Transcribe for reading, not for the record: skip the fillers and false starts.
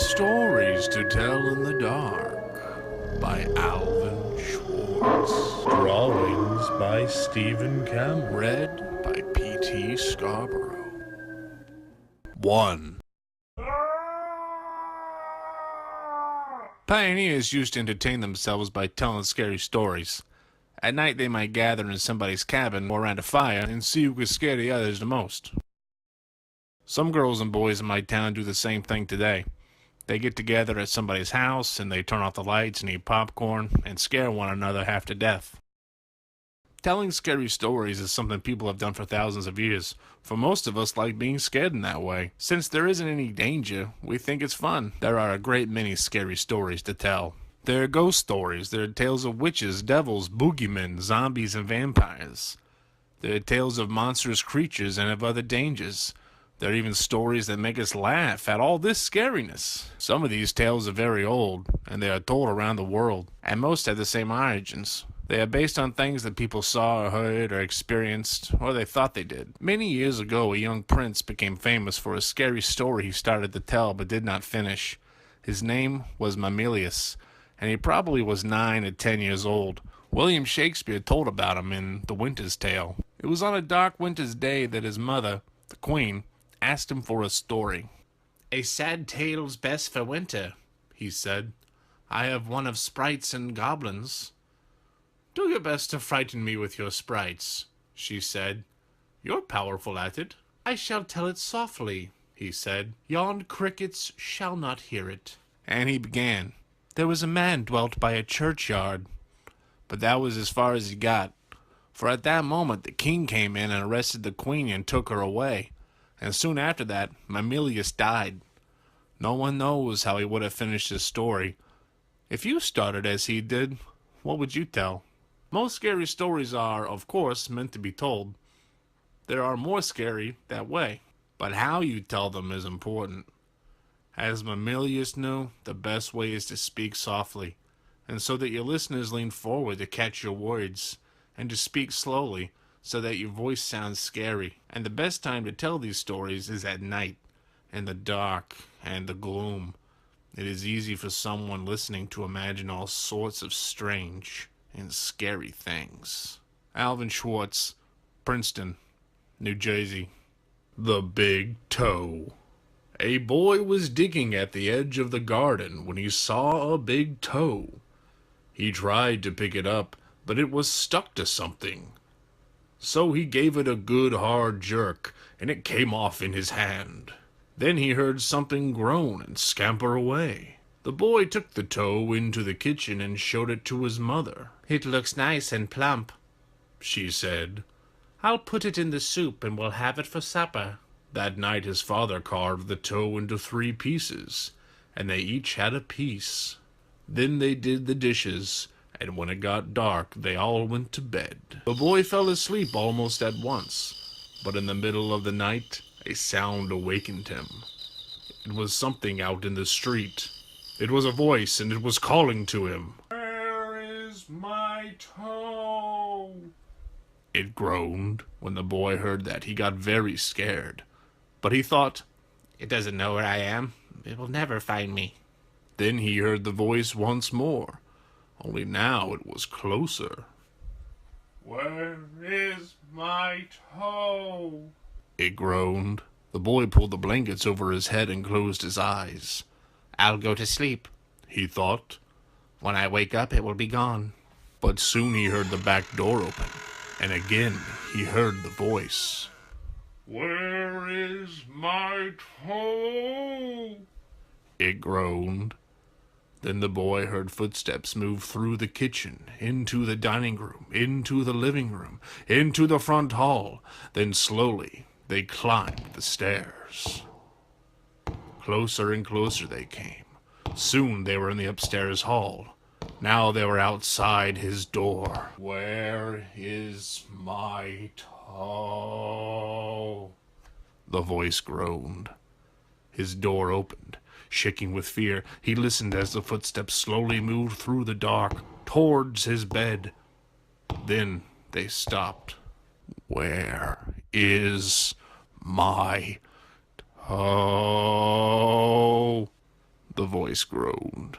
Stories to Tell in the Dark by Alvin Schwartz. Drawings by Stephen Campbell. Read by P.T. Scarborough. 1. Pioneers used to entertain themselves by telling scary stories. At night they might gather in somebody's cabin or around a fire and see who could scare the others the most. Some girls and boys in my town do the same thing today. They get together at somebody's house and they turn off the lights and eat popcorn and scare one another half to death. Telling scary stories is something people have done for thousands of years. For most of us like being scared in that way. Since there isn't any danger, we think it's fun. There are a great many scary stories to tell. There are ghost stories, there are tales of witches, devils, boogeymen, zombies, and vampires. There are tales of monstrous creatures and of other dangers. There are even stories that make us laugh at all this scariness. Some of these tales are very old, and they are told around the world, and most have the same origins. They are based on things that people saw or heard or experienced, or they thought they did. Many years ago, a young prince became famous for a scary story he started to tell but did not finish. His name was Mamilius, and he probably was 9 or 10 years old. William Shakespeare told about him in The Winter's Tale. It was on a dark winter's day that his mother, the queen, asked him for a story. "A sad tale's best for winter," he said. "I have one of sprites and goblins." "Do your best to frighten me with your sprites," she said. "You're powerful at it." "I shall tell it softly," he said. "Yon crickets shall not hear it." And he began. There was a man dwelt by a churchyard. But that was as far as he got. For at that moment the king came in and arrested the queen and took her away. And soon after that, Mamilius died. No one knows how he would have finished his story. If you started as he did, what would you tell? Most scary stories are, of course, meant to be told. There are more scary that way. But how you tell them is important. As Mamilius knew, the best way is to speak softly, and so that your listeners lean forward to catch your words, and to speak slowly, so that your voice sounds scary. And the best time to tell these stories is at night, in the dark and the gloom. It is easy for someone listening to imagine all sorts of strange and scary things. Alvin Schwartz, Princeton, New Jersey. The Big Toe. A boy was digging at the edge of the garden when he saw a big toe. He tried to pick it up, but it was stuck to something. So he gave it a good hard jerk, and it came off in his hand. Then he heard something groan and scamper away. The boy took the toe into the kitchen and showed it to his mother. "It looks nice and plump," she said. "I'll put it in the soup and we'll have it for supper." That night his father carved the toe into 3 pieces, and they each had a piece. Then they did the dishes, and when it got dark, they all went to bed. The boy fell asleep almost at once, but in the middle of the night, a sound awakened him. It was something out in the street. It was a voice, and it was calling to him. "Where is my toe?" It groaned. When the boy heard that, he got very scared. But he thought, "It doesn't know where I am. It will never find me." Then he heard the voice once more. Only now it was closer. "Where is my toe?" It groaned. The boy pulled the blankets over his head and closed his eyes. "I'll go to sleep," he thought. "When I wake up, it will be gone." But soon he heard the back door open, and again he heard the voice. "Where is my toe?" It groaned. Then the boy heard footsteps move through the kitchen, into the dining room, into the living room, into the front hall. Then slowly they climbed the stairs. Closer and closer they came. Soon they were in the upstairs hall. Now they were outside his door. "Where is my toe?" The voice groaned. His door opened. Shaking with fear, he listened as the footsteps slowly moved through the dark, towards his bed. Then they stopped. "Where is my toe?" the voice groaned.